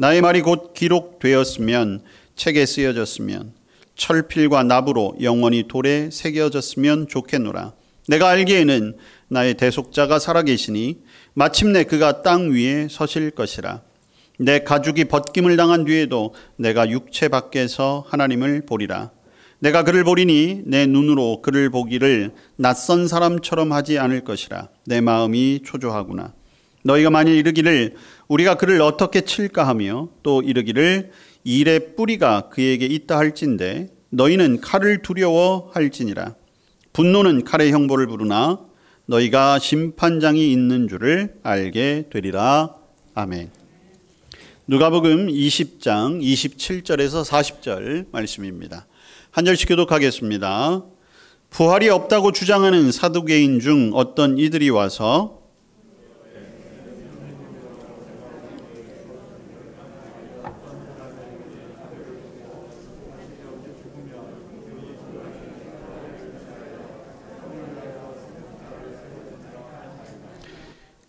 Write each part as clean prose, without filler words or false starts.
나의 말이 곧 기록되었으면 책에 쓰여졌으면 철필과 납으로 영원히 돌에 새겨졌으면 좋겠노라. 내가 알기에는 나의 대속자가 살아계시니 마침내 그가 땅 위에 서실 것이라. 내 가죽이 벗김을 당한 뒤에도 내가 육체 밖에서 하나님을 보리라. 내가 그를 보리니 내 눈으로 그를 보기를 낯선 사람처럼 하지 않을 것이라. 내 마음이 초조하구나. 너희가 만일 이르기를 우리가 그를 어떻게 칠까 하며 또 이르기를 일의 뿌리가 그에게 있다 할진대 너희는 칼을 두려워할지니라. 분노는 칼의 형벌을 부르나 너희가 심판장이 있는 줄을 알게 되리라. 아멘. 누가복음 20장 27절에서 40절 말씀입니다. 한 절씩 교독하겠습니다. 부활이 없다고 주장하는 사두개인 중 어떤 이들이 와서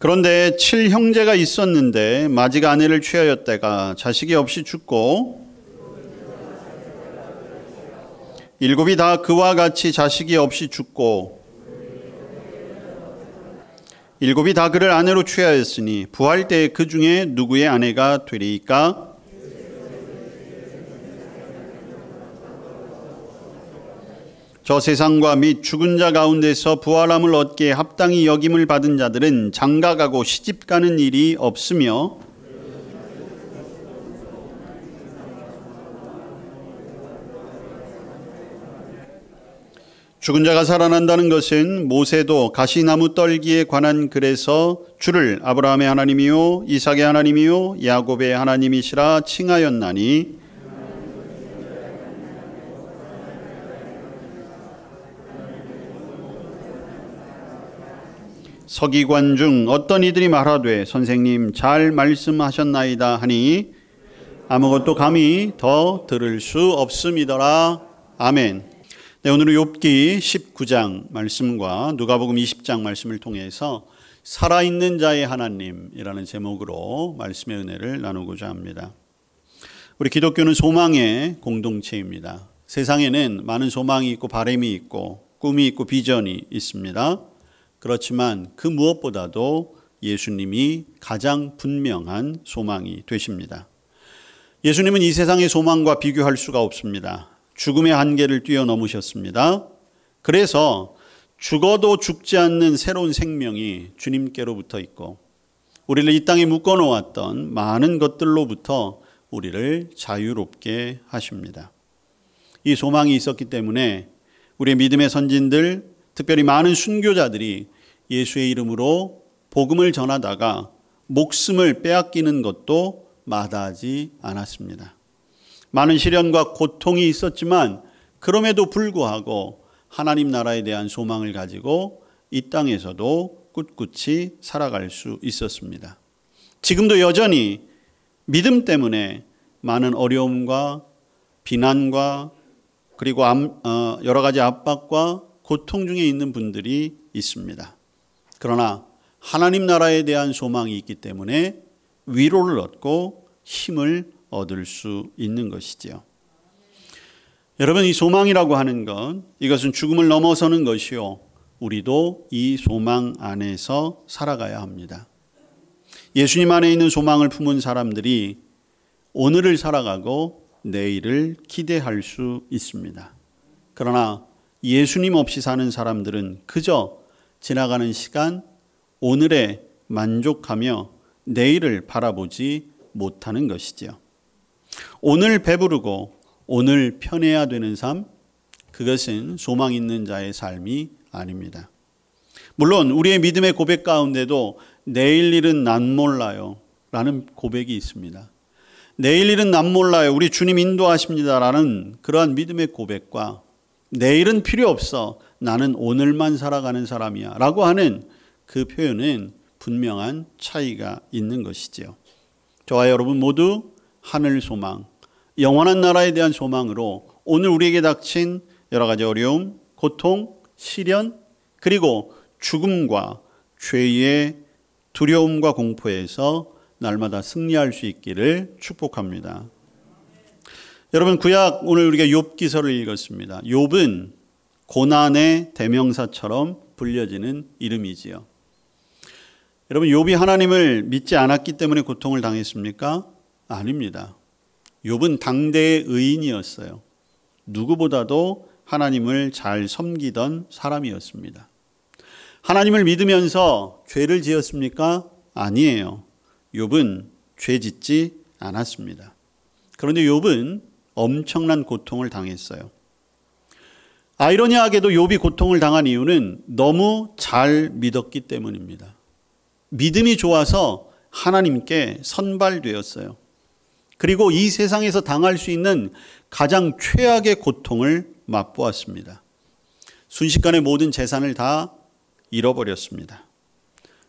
그런데 7형제가 있었는데 마지가 아내를 취하였다가 자식이 없이 죽고 7이 다 그와 같이 자식이 없이 죽고 7이 다 그를 아내로 취하였으니 부활 때에 그 중에 누구의 아내가 되리이까? 저 세상과 및 죽은 자 가운데서 부활함을 얻기에 합당히 여김을 받은 자들은 장가가고 시집가는 일이 없으며 죽은 자가 살아난다는 것은 모세도 가시나무 떨기에 관한 글에서 주를 아브라함의 하나님이요 이삭의 하나님이요 야곱의 하나님이시라 칭하였나니 서기관 중 어떤 이들이 말하되 선생님 잘 말씀하셨나이다 하니 아무것도 감히 더 들을 수 없음이더라. 아멘. 네, 오늘은 욥기 19장 말씀과 누가복음 20장 말씀을 통해서 살아있는 자의 하나님이라는 제목으로 말씀의 은혜를 나누고자 합니다. 우리 기독교는 소망의 공동체입니다. 세상에는 많은 소망이 있고 바람이 있고 꿈이 있고 비전이 있습니다. 그렇지만 그 무엇보다도 예수님이 가장 분명한 소망이 되십니다. 예수님은 이 세상의 소망과 비교할 수가 없습니다. 죽음의 한계를 뛰어넘으셨습니다. 그래서 죽어도 죽지 않는 새로운 생명이 주님께로부터 있고 우리를 이 땅에 묶어놓았던 많은 것들로부터 우리를 자유롭게 하십니다. 이 소망이 있었기 때문에 우리의 믿음의 선진들, 특별히 많은 순교자들이 예수의 이름으로 복음을 전하다가 목숨을 빼앗기는 것도 마다하지 않았습니다. 많은 시련과 고통이 있었지만 그럼에도 불구하고 하나님 나라에 대한 소망을 가지고 이 땅에서도 꿋꿋이 살아갈 수 있었습니다. 지금도 여전히 믿음 때문에 많은 어려움과 비난과 그리고 여러 가지 압박과 고통 중에 있는 분들이 있습니다. 그러나 하나님 나라에 대한 소망이 있기 때문에 위로를 얻고 힘을 얻을 수 있는 것이지요. 여러분, 이 소망이라고 하는 것, 이것은 죽음을 넘어서는 것이요, 우리도 이 소망 안에서 살아가야 합니다. 예수님 안에 있는 소망을 품은 사람들이 오늘을 살아가고 내일을 기대할 수 있습니다. 그러나 예수님 없이 사는 사람들은 그저 지나가는 시간, 오늘에 만족하며 내일을 바라보지 못하는 것이지요. 오늘 배부르고 오늘 편해야 되는 삶, 그것은 소망 있는 자의 삶이 아닙니다. 물론 우리의 믿음의 고백 가운데도 내일 일은 난 몰라요 라는 고백이 있습니다. 내일 일은 난 몰라요, 우리 주님 인도하십니다 라는 그러한 믿음의 고백과 내일은 필요 없어, 나는 오늘만 살아가는 사람이야 라고 하는 그 표현은 분명한 차이가 있는 것이지요. 저와 여러분 모두 하늘 소망, 영원한 나라에 대한 소망으로 오늘 우리에게 닥친 여러 가지 어려움, 고통, 시련, 그리고 죽음과 죄의 두려움과 공포에서 날마다 승리할 수 있기를 축복합니다. 여러분, 구약 오늘 우리가 욥기서를 읽었습니다. 욥은 고난의 대명사처럼 불려지는 이름이지요. 여러분, 욥이 하나님을 믿지 않았기 때문에 고통을 당했습니까? 아닙니다. 욥은 당대의 의인이었어요. 누구보다도 하나님을 잘 섬기던 사람이었습니다. 하나님을 믿으면서 죄를 지었습니까? 아니에요. 욥은 죄 짓지 않았습니다. 그런데 욥은 엄청난 고통을 당했어요. 아이러니하게도 욥이 고통을 당한 이유는 너무 잘 믿었기 때문입니다. 믿음이 좋아서 하나님께 선발되었어요. 그리고 이 세상에서 당할 수 있는 가장 최악의 고통을 맛보았습니다. 순식간에 모든 재산을 다 잃어버렸습니다.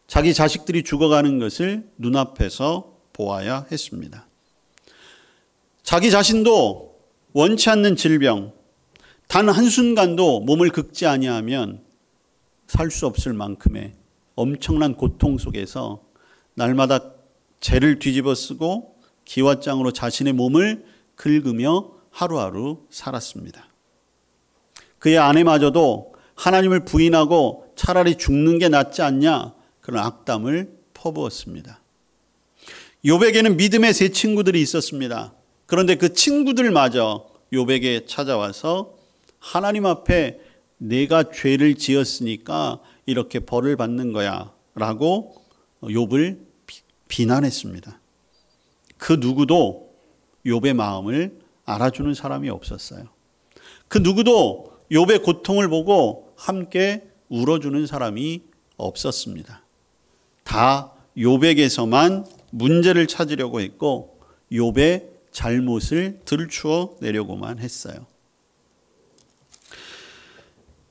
자기 자식들이 죽어가는 것을 눈앞에서 보아야 했습니다. 자기 자신도 원치 않는 질병, 단 한순간도 몸을 긁지 아니하면 살 수 없을 만큼의 엄청난 고통 속에서 날마다 죄를 뒤집어 쓰고 기왓장으로 자신의 몸을 긁으며 하루하루 살았습니다. 그의 아내마저도 하나님을 부인하고 차라리 죽는 게 낫지 않냐, 그런 악담을 퍼부었습니다. 욥에게는 믿음의 세 친구들이 있었습니다. 그런데 그 친구들마저 욥에게 찾아와서 하나님 앞에 내가 죄를 지었으니까 이렇게 벌을 받는 거야 라고 욥을 비난했습니다. 그 누구도 욥의 마음을 알아주는 사람이 없었어요. 그 누구도 욥의 고통을 보고 함께 울어주는 사람이 없었습니다. 다 욥에게서만 문제를 찾으려고 했고 욥의 잘못을 들추어 내려고만 했어요.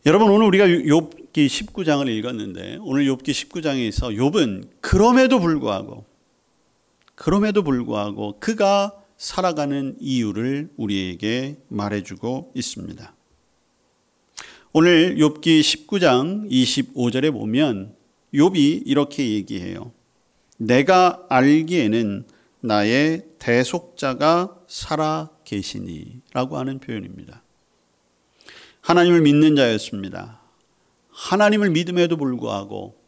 여러분, 오늘 우리가 욥기 19장을 읽었는데 오늘 욥기 19장에서 욥은 그럼에도 불구하고 그가 살아가는 이유를 우리에게 말해주고 있습니다. 오늘 욥기 19장 25절에 보면 욥이 이렇게 얘기해요. 내가 알기에는 나의 대속자가 살아 계시니 라고 하는 표현입니다. 하나님을 믿는 자였습니다. 하나님을 믿음에도 불구하고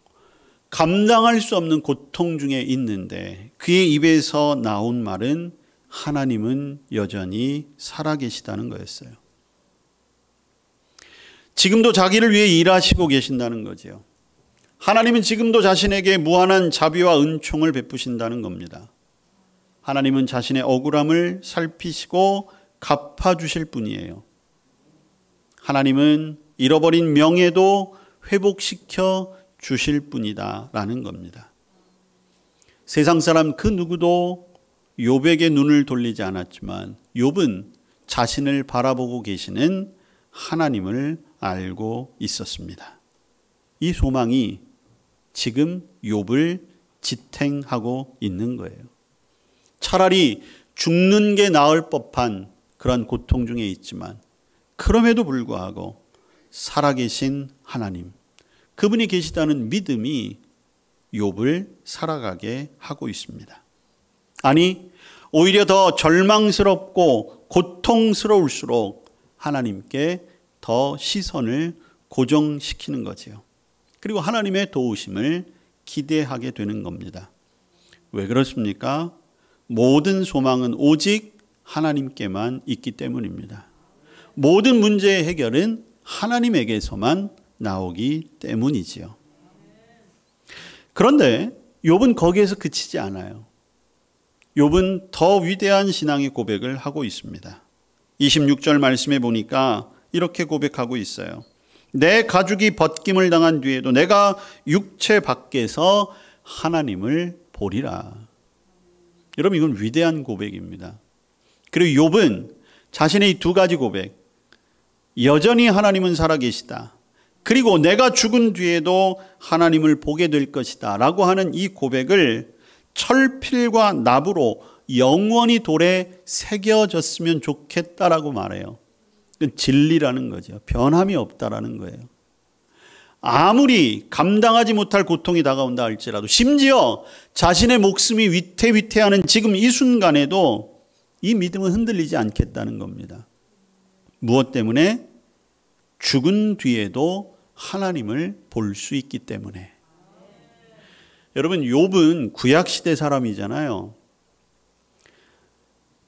감당할 수 없는 고통 중에 있는데 그의 입에서 나온 말은 하나님은 여전히 살아계시다는 거였어요. 지금도 자기를 위해 일하시고 계신다는 거죠. 하나님은 지금도 자신에게 무한한 자비와 은총을 베푸신다는 겁니다. 하나님은 자신의 억울함을 살피시고 갚아주실 분이에요. 하나님은 잃어버린 명예도 회복시켜 주실 분이다라는 겁니다. 세상 사람 그 누구도 욥에게 눈을 돌리지 않았지만 욥은 자신을 바라보고 계시는 하나님을 알고 있었습니다. 이 소망이 지금 욥을 지탱하고 있는 거예요. 차라리 죽는 게 나을 법한 그런 고통 중에 있지만 그럼에도 불구하고 살아계신 하나님, 그분이 계시다는 믿음이 욥을 살아가게 하고 있습니다. 아니, 오히려 더 절망스럽고 고통스러울수록 하나님께 더 시선을 고정시키는 거지요. 그리고 하나님의 도우심을 기대하게 되는 겁니다. 왜 그렇습니까? 모든 소망은 오직 하나님께만 있기 때문입니다. 모든 문제의 해결은 하나님에게서만 나오기 때문이지요. 그런데 욥은 거기에서 그치지 않아요. 욥은 더 위대한 신앙의 고백을 하고 있습니다. 26절 말씀에 보니까 이렇게 고백하고 있어요. 내 가죽이 벗김을 당한 뒤에도 내가 육체 밖에서 하나님을 보리라. 여러분, 이건 위대한 고백입니다. 그리고 욥은 자신의 이 두 가지 고백, 여전히 하나님은 살아계시다, 그리고 내가 죽은 뒤에도 하나님을 보게 될 것이다 라고 하는 이 고백을 철필과 납으로 영원히 돌에 새겨졌으면 좋겠다라고 말해요. 진리라는 거죠. 변함이 없다라는 거예요. 아무리 감당하지 못할 고통이 다가온다 할지라도, 심지어 자신의 목숨이 위태위태하는 지금 이 순간에도 이 믿음은 흔들리지 않겠다는 겁니다. 무엇 때문에? 죽은 뒤에도 하나님을 볼 수 있기 때문에. 여러분, 욥은 구약시대 사람이잖아요.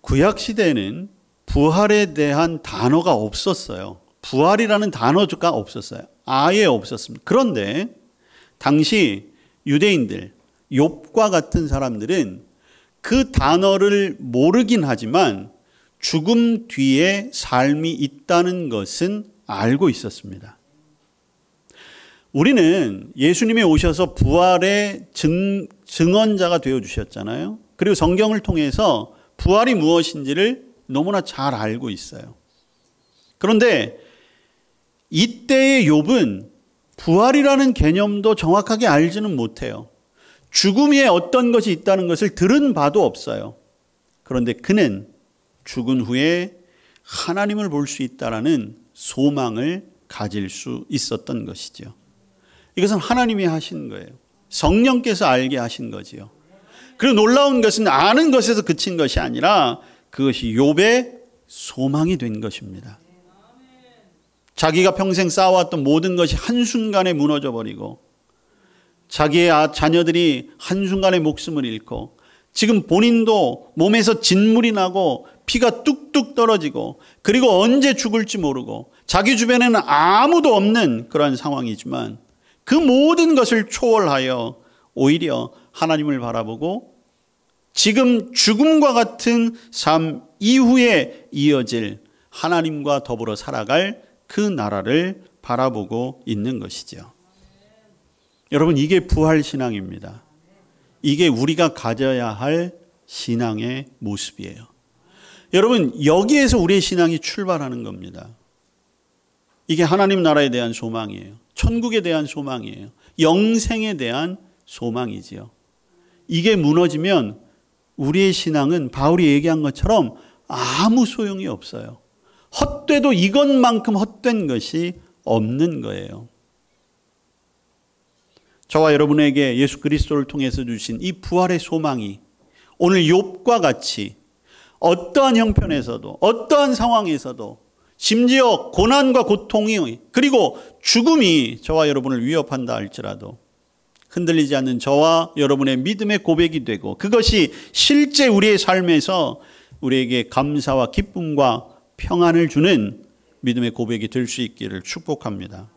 구약시대에는 부활에 대한 단어가 없었어요. 부활이라는 단어가 없었어요. 아예 없었습니다. 그런데 당시 유대인들, 욥과 같은 사람들은 그 단어를 모르긴 하지만 죽음 뒤에 삶이 있다는 것은 알고 있었습니다. 우리는 예수님이 오셔서 부활의 증언자가 되어주셨잖아요. 그리고 성경을 통해서 부활이 무엇인지를 너무나 잘 알고 있어요. 그런데 이때의 욥은 부활이라는 개념도 정확하게 알지는 못해요. 죽음에 어떤 것이 있다는 것을 들은 바도 없어요. 그런데 그는 죽은 후에 하나님을 볼 수 있다라는 소망을 가질 수 있었던 것이죠. 이것은 하나님이 하신 거예요. 성령께서 알게 하신 거지요. 그리고 놀라운 것은 아는 것에서 그친 것이 아니라 그것이 욥의 소망이 된 것입니다. 자기가 평생 쌓아왔던 모든 것이 한순간에 무너져 버리고, 자기의 자녀들이 한순간에 목숨을 잃고, 지금 본인도 몸에서 진물이 나고 피가 뚝뚝 떨어지고, 그리고 언제 죽을지 모르고 자기 주변에는 아무도 없는 그러한 상황이지만 그 모든 것을 초월하여 오히려 하나님을 바라보고 지금 죽음과 같은 삶 이후에 이어질 하나님과 더불어 살아갈 그 나라를 바라보고 있는 것이죠. 여러분, 이게 부활신앙입니다. 이게 우리가 가져야 할 신앙의 모습이에요. 여러분, 여기에서 우리의 신앙이 출발하는 겁니다. 이게 하나님 나라에 대한 소망이에요. 천국에 대한 소망이에요. 영생에 대한 소망이지요. 이게 무너지면 우리의 신앙은 바울이 얘기한 것처럼 아무 소용이 없어요. 헛되도 이것만큼 헛된 것이 없는 거예요. 저와 여러분에게 예수 그리스도를 통해서 주신 이 부활의 소망이 오늘 욥과 같이 어떠한 형편에서도, 어떠한 상황에서도, 심지어 고난과 고통이, 그리고 죽음이 저와 여러분을 위협한다 할지라도 흔들리지 않는 저와 여러분의 믿음의 고백이 되고, 그것이 실제 우리의 삶에서 우리에게 감사와 기쁨과 평안을 주는 믿음의 고백이 될 수 있기를 축복합니다.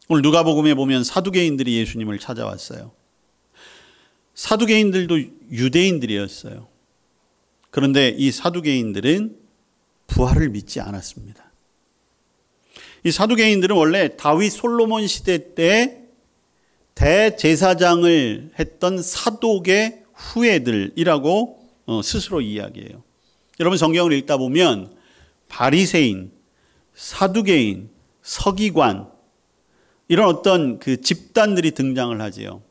오늘 누가복음에 보면 사두개인들이 예수님을 찾아왔어요. 사두개인들도 유대인들이었어요. 그런데 이 사두개인들은 부활을 믿지 않았습니다. 이 사두개인들은 원래 다윗 솔로몬 시대 때 대제사장을 했던 사독의 후예들이라고 스스로 이야기해요. 여러분, 성경을 읽다 보면 바리새인, 사두개인, 서기관, 이런 어떤 그 집단들이 등장을 하지요.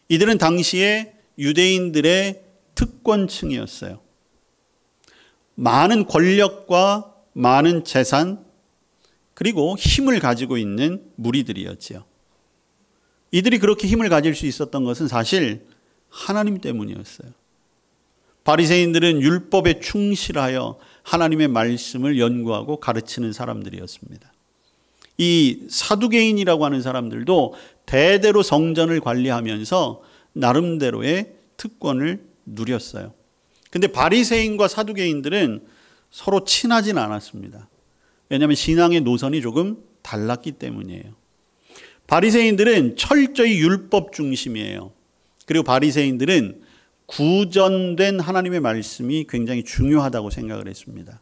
이들은 당시에 유대인들의 특권층이었어요. 많은 권력과 많은 재산, 그리고 힘을 가지고 있는 무리들이었지요. 이들이 그렇게 힘을 가질 수 있었던 것은 사실 하나님 때문이었어요. 바리새인들은 율법에 충실하여 하나님의 말씀을 연구하고 가르치는 사람들이었습니다. 이 사두개인이라고 하는 사람들도 대대로 성전을 관리하면서 나름대로의 특권을 누렸어요. 근데 바리새인과 사두개인들은 서로 친하진 않았습니다. 왜냐하면 신앙의 노선이 조금 달랐기 때문이에요. 바리새인들은 철저히 율법 중심이에요. 그리고 바리새인들은 구전된 하나님의 말씀이 굉장히 중요하다고 생각을 했습니다.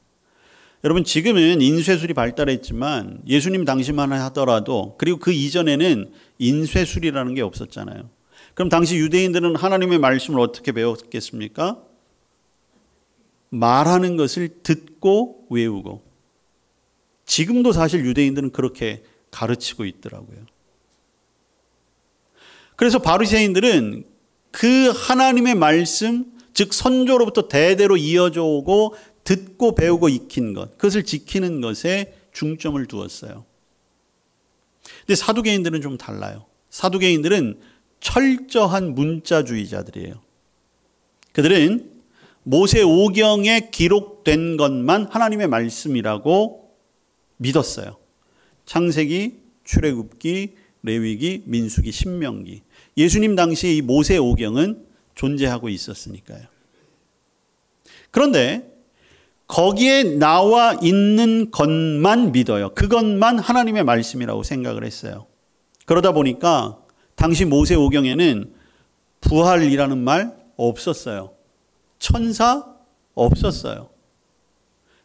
여러분, 지금은 인쇄술이 발달했지만 예수님 당시만 하더라도, 그리고 그 이전에는 인쇄술이라는 게 없었잖아요. 그럼 당시 유대인들은 하나님의 말씀을 어떻게 배웠겠습니까? 말하는 것을 듣고 외우고. 지금도 사실 유대인들은 그렇게 가르치고 있더라고요. 그래서 바리새인들은 그 하나님의 말씀, 즉 선조로부터 대대로 이어져 오고 듣고 배우고 익힌 것, 그것을 지키는 것에 중점을 두었어요. 근데 사두개인들은 좀 달라요. 사두개인들은 철저한 문자주의자들이에요. 그들은 모세 오경에 기록된 것만 하나님의 말씀이라고 믿었어요. 창세기, 출애굽기, 레위기, 민수기, 신명기. 예수님 당시에 이 모세 오경은 존재하고 있었으니까요. 그런데 거기에 나와 있는 것만 믿어요. 그것만 하나님의 말씀이라고 생각을 했어요. 그러다 보니까 당시 모세 오경에는 부활이라는 말 없었어요. 천사 없었어요.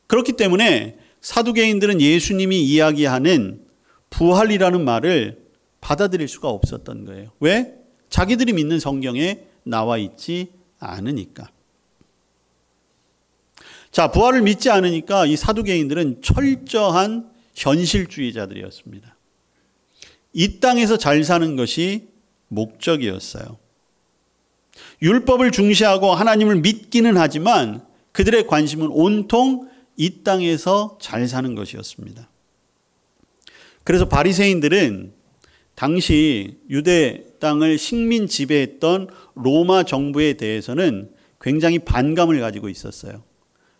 그렇기 때문에 사두개인들은 예수님이 이야기하는 부활이라는 말을 받아들일 수가 없었던 거예요. 왜? 자기들이 믿는 성경에 나와 있지 않으니까. 자, 부활을 믿지 않으니까 이 사두개인들은 철저한 현실주의자들이었습니다. 이 땅에서 잘 사는 것이 목적이었어요. 율법을 중시하고 하나님을 믿기는 하지만 그들의 관심은 온통 이 땅에서 잘 사는 것이었습니다. 그래서 바리새인들은 당시 유대 땅을 식민 지배했던 로마 정부에 대해서는 굉장히 반감을 가지고 있었어요.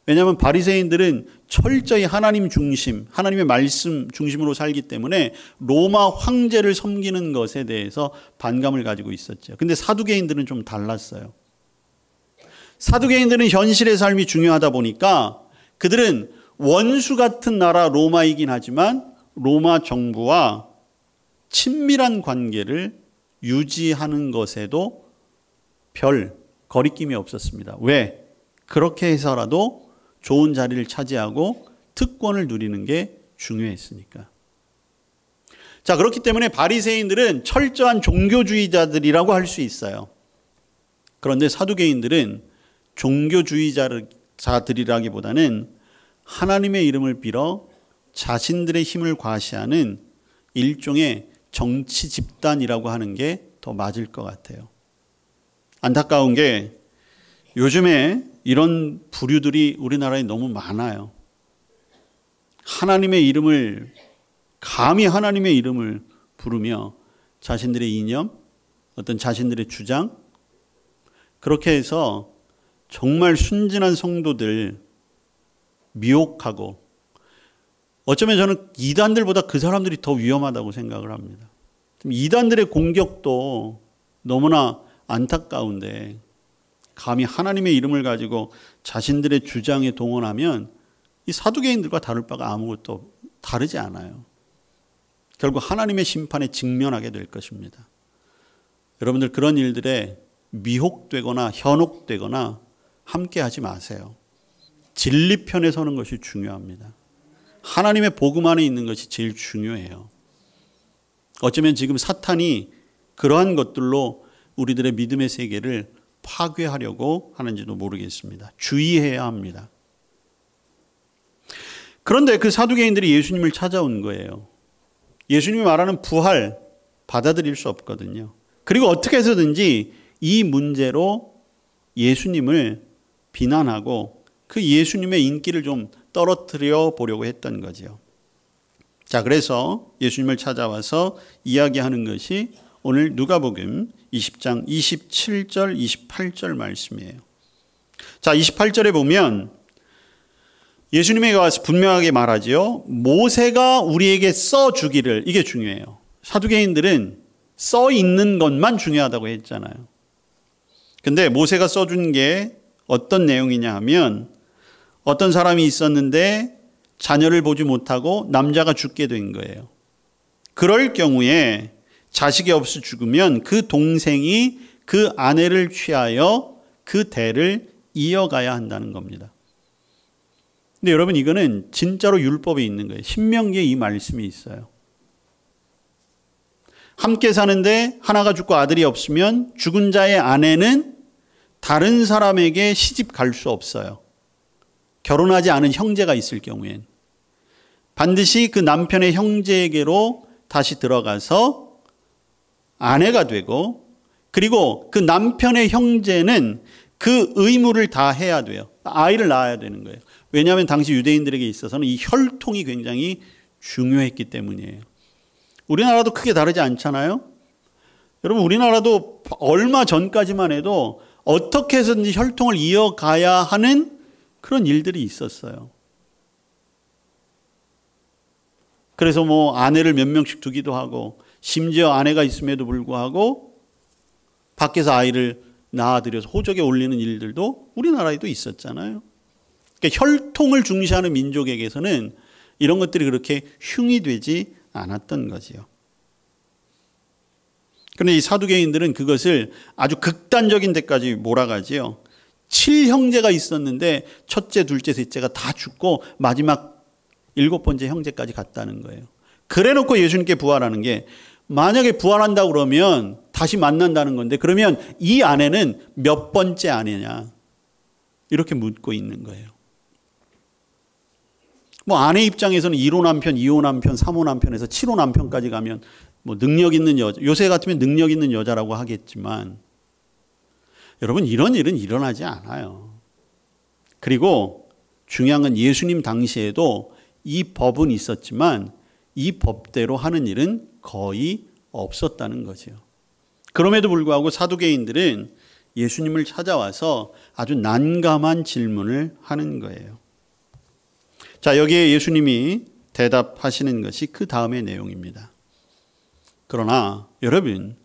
왜냐하면 바리새인들은 철저히 하나님 중심, 하나님의 말씀 중심으로 살기 때문에 로마 황제를 섬기는 것에 대해서 반감을 가지고 있었죠. 근데 사두개인들은 좀 달랐어요. 사두개인들은 현실의 삶이 중요하다 보니까 그들은 원수 같은 나라 로마이긴 하지만 로마 정부와 친밀한 관계를 유지하는 것에도 별 거리낌이 없었습니다. 왜? 그렇게 해서라도 좋은 자리를 차지하고 특권을 누리는 게 중요했으니까. 자, 그렇기 때문에 바리새인들은 철저한 종교주의자들이라고 할 수 있어요. 그런데 사두개인들은 종교주의자들이라기보다는 하나님의 이름을 빌어 자신들의 힘을 과시하는 일종의 정치 집단이라고 하는 게 더 맞을 것 같아요. 안타까운 게 요즘에 이런 부류들이 우리나라에 너무 많아요. 하나님의 이름을, 감히 하나님의 이름을 부르며 자신들의 이념, 어떤 자신들의 주장, 그렇게 해서 정말 순진한 성도들 미혹하고, 어쩌면 저는 이단들보다 그 사람들이 더 위험하다고 생각을 합니다. 이단들의 공격도 너무나 안타까운데 감히 하나님의 이름을 가지고 자신들의 주장에 동원하면 이 사두개인들과 다를 바가 아무것도 다르지 않아요. 결국 하나님의 심판에 직면하게 될 것입니다. 여러분들 그런 일들에 미혹되거나 현혹되거나 함께하지 마세요. 진리 편에 서는 것이 중요합니다. 하나님의 복음 안에 있는 것이 제일 중요해요. 어쩌면 지금 사탄이 그러한 것들로 우리들의 믿음의 세계를 파괴하려고 하는지도 모르겠습니다. 주의해야 합니다. 그런데 그 사두개인들이 예수님을 찾아온 거예요. 예수님이 말하는 부활 받아들일 수 없거든요. 그리고 어떻게 해서든지 이 문제로 예수님을 비난하고 그 예수님의 인기를 좀 떨어뜨려 보려고 했던 거죠. 자, 그래서 예수님을 찾아와서 이야기하는 것이 오늘 누가복음 20장 27절 28절 말씀이에요. 자, 28절에 보면 예수님이 와서 분명하게 말하지요. 모세가 우리에게 써주기를, 이게 중요해요. 사두개인들은 써 있는 것만 중요하다고 했잖아요. 근데 모세가 써준 게 어떤 내용이냐 하면 어떤 사람이 있었는데 자녀를 보지 못하고 남자가 죽게 된 거예요. 그럴 경우에 자식이 없이 죽으면 그 동생이 그 아내를 취하여 그 대를 이어가야 한다는 겁니다. 근데 여러분 이거는 진짜로 율법에 있는 거예요. 신명기에 이 말씀이 있어요. 함께 사는데 하나가 죽고 아들이 없으면 죽은 자의 아내는 다른 사람에게 시집 갈 수 없어요. 결혼하지 않은 형제가 있을 경우엔 반드시 그 남편의 형제에게로 다시 들어가서 아내가 되고, 그리고 그 남편의 형제는 그 의무를 다 해야 돼요. 아이를 낳아야 되는 거예요. 왜냐하면 당시 유대인들에게 있어서는 이 혈통이 굉장히 중요했기 때문이에요. 우리나라도 크게 다르지 않잖아요. 여러분 우리나라도 얼마 전까지만 해도 어떻게 해서든지 혈통을 이어가야 하는 그런 일들이 있었어요. 그래서 뭐 아내를 몇 명씩 두기도 하고 심지어 아내가 있음에도 불구하고 밖에서 아이를 낳아들여서 호적에 올리는 일들도 우리나라에도 있었잖아요. 그러니까 혈통을 중시하는 민족에게서는 이런 것들이 그렇게 흉이 되지 않았던 거지요. 그런데 이 사두개인들은 그것을 아주 극단적인 데까지 몰아가지요. 7형제가 있었는데 첫째, 둘째, 셋째가 다 죽고 마지막 7번째 형제까지 갔다는 거예요. 그래놓고 예수님께 부활하는 게 만약에 부활한다 그러면 다시 만난다는 건데 그러면 이 아내는 몇 번째 아내냐 이렇게 묻고 있는 거예요. 뭐 아내 입장에서는 1호 남편, 2호 남편, 3호 남편에서 7호 남편까지 가면 뭐 능력 있는 여자, 요새 같으면 능력 있는 여자라고 하겠지만 여러분 이런 일은 일어나지 않아요. 그리고 중요한 건 예수님 당시에도 이 법은 있었지만 이 법대로 하는 일은 거의 없었다는 거죠. 그럼에도 불구하고 사두개인들은 예수님을 찾아와서 아주 난감한 질문을 하는 거예요. 자, 여기에 예수님이 대답하시는 것이 그 다음의 내용입니다. 그러나 여러분,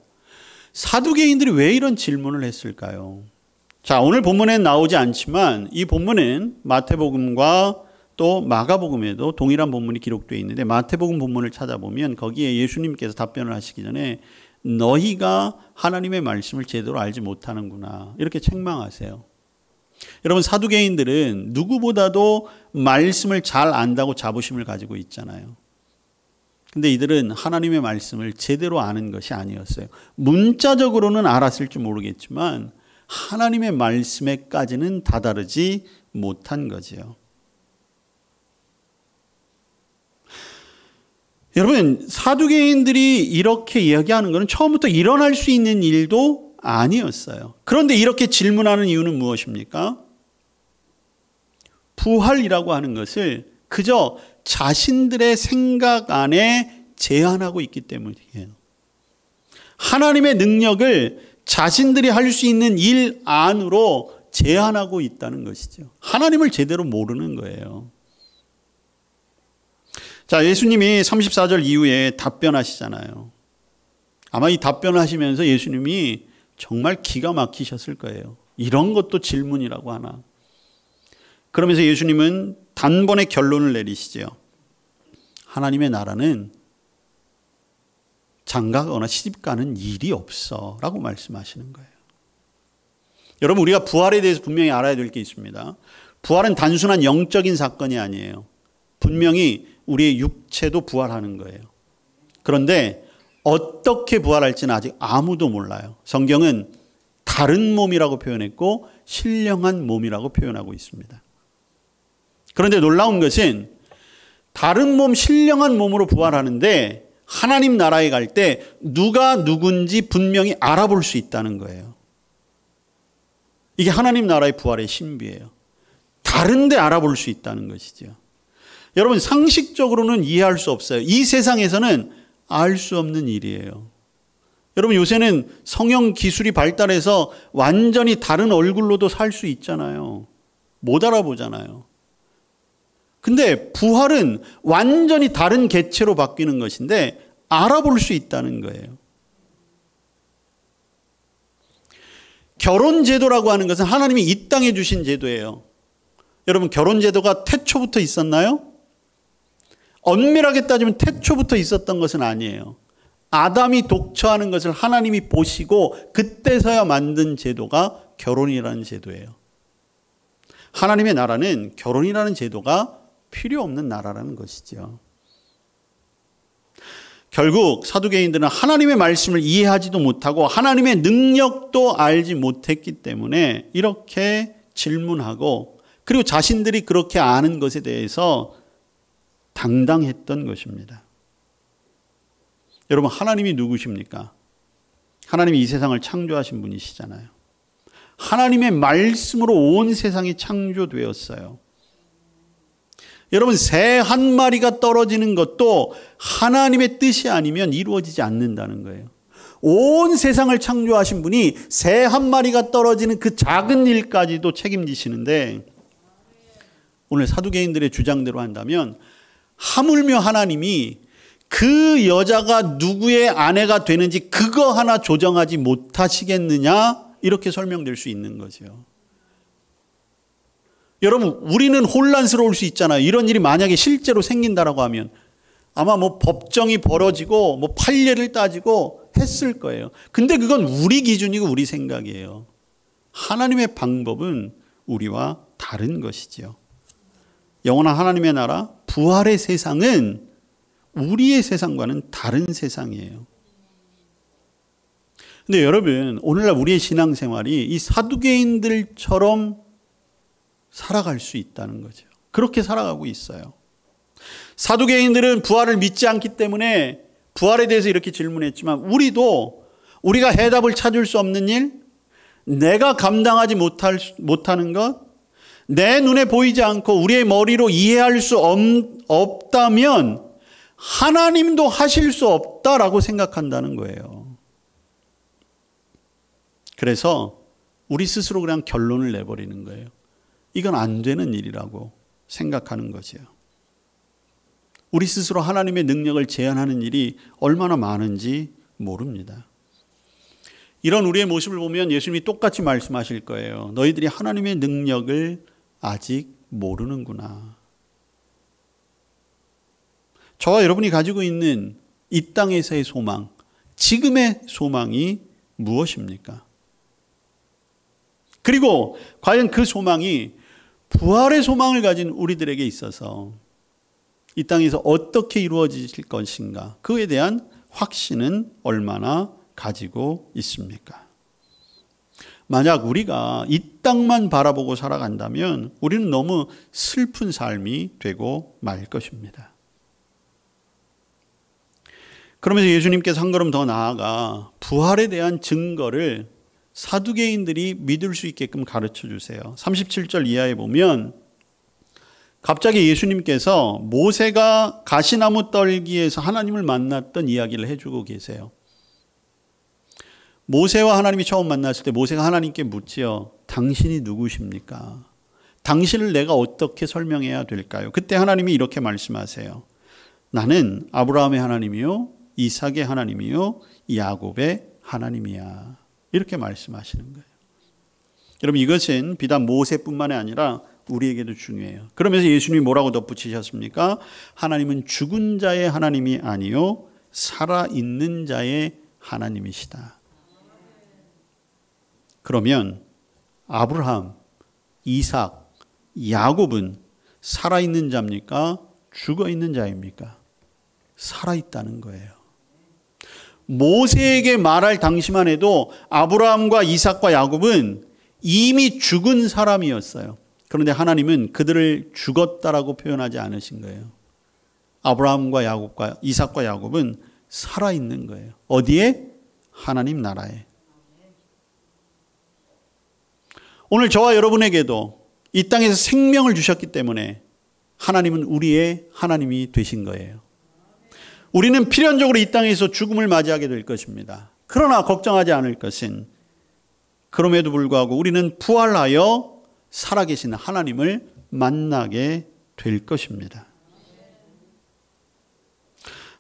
사두개인들이 왜 이런 질문을 했을까요? 자, 오늘 본문엔 나오지 않지만 이 본문은 마태복음과 또 마가복음에도 동일한 본문이 기록되어 있는데 마태복음 본문을 찾아보면 거기에 예수님께서 답변을 하시기 전에 너희가 하나님의 말씀을 제대로 알지 못하는구나 이렇게 책망하세요. 여러분 사두개인들은 누구보다도 말씀을 잘 안다고 자부심을 가지고 있잖아요. 근데 이들은 하나님의 말씀을 제대로 아는 것이 아니었어요. 문자적으로는 알았을지 모르겠지만 하나님의 말씀에까지는 다다르지 못한 거지요. 여러분 사두개인들이 이렇게 이야기하는 것은 처음부터 일어날 수 있는 일도 아니었어요. 그런데 이렇게 질문하는 이유는 무엇입니까? 부활이라고 하는 것을 그저 자신들의 생각 안에 제한하고 있기 때문이에요. 하나님의 능력을 자신들이 할 수 있는 일 안으로 제한하고 있다는 것이죠. 하나님을 제대로 모르는 거예요. 자, 예수님이 34절 이후에 답변하시잖아요. 아마 이 답변을 하시면서 예수님이 정말 기가 막히셨을 거예요. 이런 것도 질문이라고 하나. 그러면서 예수님은 단번에 결론을 내리시죠. 하나님의 나라는 장가가거나 시집가는 일이 없어 라고 말씀하시는 거예요. 여러분 우리가 부활에 대해서 분명히 알아야 될 게 있습니다. 부활은 단순한 영적인 사건이 아니에요. 분명히 우리의 육체도 부활하는 거예요. 그런데 어떻게 부활할지는 아직 아무도 몰라요. 성경은 다른 몸이라고 표현했고 신령한 몸이라고 표현하고 있습니다. 그런데 놀라운 것은 다른 몸, 신령한 몸으로 부활하는데 하나님 나라에 갈 때 누가 누군지 분명히 알아볼 수 있다는 거예요. 이게 하나님 나라의 부활의 신비예요. 다른데 알아볼 수 있다는 것이죠. 여러분 상식적으로는 이해할 수 없어요. 이 세상에서는 알 수 없는 일이에요. 여러분 요새는 성형 기술이 발달해서 완전히 다른 얼굴로도 살 수 있잖아요. 못 알아보잖아요. 근데 부활은 완전히 다른 개체로 바뀌는 것인데 알아볼 수 있다는 거예요. 결혼제도라고 하는 것은 하나님이 이 땅에 주신 제도예요. 여러분 결혼제도가 태초부터 있었나요? 엄밀하게 따지면 태초부터 있었던 것은 아니에요. 아담이 독처하는 것을 하나님이 보시고 그때서야 만든 제도가 결혼이라는 제도예요. 하나님의 나라는 결혼이라는 제도가 필요 없는 나라라는 것이죠. 결국 사두개인들은 하나님의 말씀을 이해하지도 못하고 하나님의 능력도 알지 못했기 때문에 이렇게 질문하고 그리고 자신들이 그렇게 아는 것에 대해서 당당했던 것입니다. 여러분 하나님이 누구십니까? 하나님이 이 세상을 창조하신 분이시잖아요. 하나님의 말씀으로 온 세상이 창조되었어요. 여러분, 새 한 마리가 떨어지는 것도 하나님의 뜻이 아니면 이루어지지 않는다는 거예요. 온 세상을 창조하신 분이 새 한 마리가 떨어지는 그 작은 일까지도 책임지시는데, 오늘 사두개인들의 주장대로 한다면 하물며 하나님이 그 여자가 누구의 아내가 되는지 그거 하나 조정하지 못하시겠느냐, 이렇게 설명될 수 있는 거죠. 여러분, 우리는 혼란스러울 수 있잖아요. 이런 일이 만약에 실제로 생긴다라고 하면 아마 뭐 법정이 벌어지고 뭐 판례를 따지고 했을 거예요. 근데 그건 우리 기준이고 우리 생각이에요. 하나님의 방법은 우리와 다른 것이지요. 영원한 하나님의 나라, 부활의 세상은 우리의 세상과는 다른 세상이에요. 근데 여러분, 오늘날 우리의 신앙생활이 이 사두개인들처럼 살아갈 수 있다는 거죠. 그렇게 살아가고 있어요. 사두개인들은 부활을 믿지 않기 때문에 부활에 대해서 이렇게 질문했지만, 우리가 해답을 찾을 수 없는 일, 내가 감당하지 못하는 것, 내 눈에 보이지 않고 우리의 머리로 이해할 수 없다면 하나님도 하실 수 없다라고 생각한다는 거예요. 그래서 우리 스스로 그냥 결론을 내버리는 거예요. 이건 안 되는 일이라고 생각하는 거죠. 우리 스스로 하나님의 능력을 제한하는 일이 얼마나 많은지 모릅니다. 이런 우리의 모습을 보면 예수님이 똑같이 말씀하실 거예요. 너희들이 하나님의 능력을 아직 모르는구나. 저와 여러분이 가지고 있는 이 땅에서의 소망, 지금의 소망이 무엇입니까? 그리고 과연 그 소망이 부활의 소망을 가진 우리들에게 있어서 이 땅에서 어떻게 이루어질 것인가, 그에 대한 확신은 얼마나 가지고 있습니까? 만약 우리가 이 땅만 바라보고 살아간다면 우리는 너무 슬픈 삶이 되고 말 것입니다. 그러면서 예수님께서 한 걸음 더 나아가 부활에 대한 증거를 사두개인들이 믿을 수 있게끔 가르쳐 주세요. 37절 이하에 보면 갑자기 예수님께서 모세가 가시나무 떨기에서 하나님을 만났던 이야기를 해주고 계세요. 모세와 하나님이 처음 만났을 때 모세가 하나님께 묻지요. 당신이 누구십니까? 당신을 내가 어떻게 설명해야 될까요? 그때 하나님이 이렇게 말씀하세요. 나는 아브라함의 하나님이요, 이삭의 하나님이요, 야곱의 하나님이야. 이렇게 말씀하시는 거예요. 여러분, 이것은 비단 모세뿐만이 아니라 우리에게도 중요해요. 그러면서 예수님이 뭐라고 덧붙이셨습니까? 하나님은 죽은 자의 하나님이 아니요 살아있는 자의 하나님이시다. 그러면 아브라함, 이삭, 야곱은 살아있는 자입니까? 죽어있는 자입니까? 살아있다는 거예요. 모세에게 말할 당시만 해도 아브라함과 이삭과 야곱은 이미 죽은 사람이었어요. 그런데 하나님은 그들을 죽었다라고 표현하지 않으신 거예요. 아브라함과 야곱과 이삭과 야곱은 살아있는 거예요. 어디에? 하나님 나라에. 오늘 저와 여러분에게도 이 땅에서 생명을 주셨기 때문에 하나님은 우리의 하나님이 되신 거예요. 우리는 필연적으로 이 땅에서 죽음을 맞이하게 될 것입니다. 그러나 걱정하지 않을 것은 그럼에도 불구하고 우리는 부활하여 살아계신 하나님을 만나게 될 것입니다.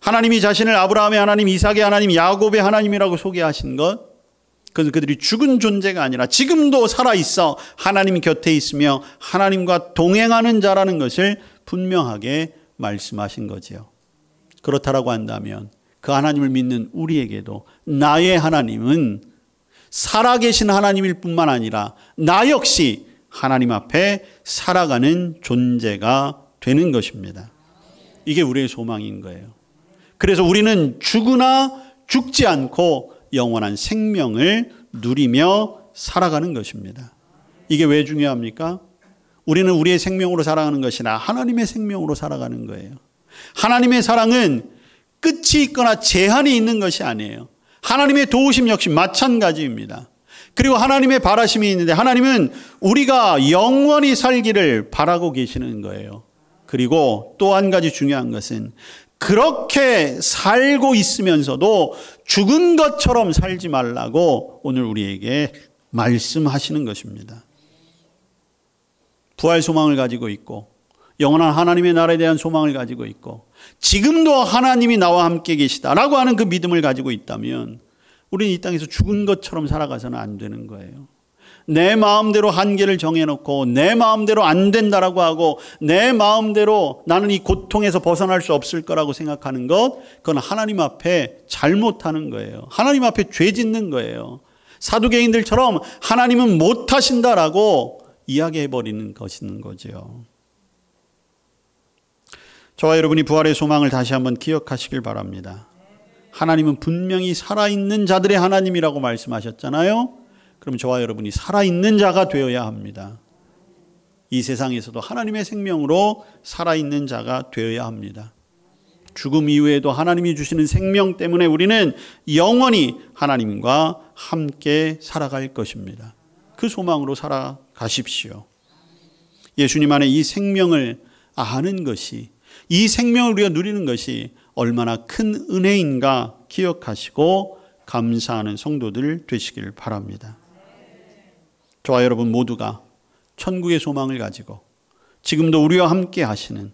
하나님이 자신을 아브라함의 하나님, 이삭의 하나님, 야곱의 하나님이라고 소개하신 것, 그것은 그들이 죽은 존재가 아니라 지금도 살아있어 하나님 곁에 있으며 하나님과 동행하는 자라는 것을 분명하게 말씀하신 거지요. 그렇다라고 한다면 그 하나님을 믿는 우리에게도 나의 하나님은 살아계신 하나님일 뿐만 아니라 나 역시 하나님 앞에 살아가는 존재가 되는 것입니다. 이게 우리의 소망인 거예요. 그래서 우리는 죽으나 죽지 않고 영원한 생명을 누리며 살아가는 것입니다. 이게 왜 중요합니까? 우리는 우리의 생명으로 살아가는 것이 아니라 하나님의 생명으로 살아가는 거예요. 하나님의 사랑은 끝이 있거나 제한이 있는 것이 아니에요. 하나님의 도우심 역시 마찬가지입니다. 그리고 하나님의 바라심이 있는데 하나님은 우리가 영원히 살기를 바라고 계시는 거예요. 그리고 또 한 가지 중요한 것은 그렇게 살고 있으면서도 죽은 것처럼 살지 말라고 오늘 우리에게 말씀하시는 것입니다. 부활 소망을 가지고 있고 영원한 하나님의 나라에 대한 소망을 가지고 있고 지금도 하나님이 나와 함께 계시다라고 하는 그 믿음을 가지고 있다면 우리는 이 땅에서 죽은 것처럼 살아가서는 안 되는 거예요. 내 마음대로 한계를 정해놓고 내 마음대로 안 된다라고 하고 내 마음대로 나는 이 고통에서 벗어날 수 없을 거라고 생각하는 것, 그건 하나님 앞에 잘못하는 거예요. 하나님 앞에 죄 짓는 거예요. 사두개인들처럼 하나님은 못하신다라고 이야기해버리는 것인 거죠. 저와 여러분이 부활의 소망을 다시 한번 기억하시길 바랍니다. 하나님은 분명히 살아있는 자들의 하나님이라고 말씀하셨잖아요. 그럼 저와 여러분이 살아있는 자가 되어야 합니다. 이 세상에서도 하나님의 생명으로 살아있는 자가 되어야 합니다. 죽음 이후에도 하나님이 주시는 생명 때문에 우리는 영원히 하나님과 함께 살아갈 것입니다. 그 소망으로 살아가십시오. 예수님 안에 이 생명을 아는 것이, 이 생명을 우리가 누리는 것이 얼마나 큰 은혜인가 기억하시고 감사하는 성도들 되시길 바랍니다. 저와 여러분 모두가 천국의 소망을 가지고 지금도 우리와 함께 하시는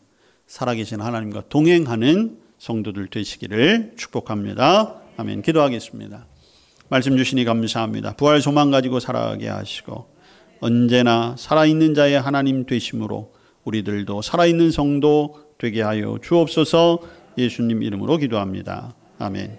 살아계신 하나님과 동행하는 성도들 되시기를 축복합니다. 아멘. 기도하겠습니다. 말씀 주시니 감사합니다. 부활 소망 가지고 살아가게 하시고 언제나 살아있는 자의 하나님 되심으로 우리들도 살아있는 성도 되게 하여 주옵소서. 예수님 이름으로 기도합니다. 아멘.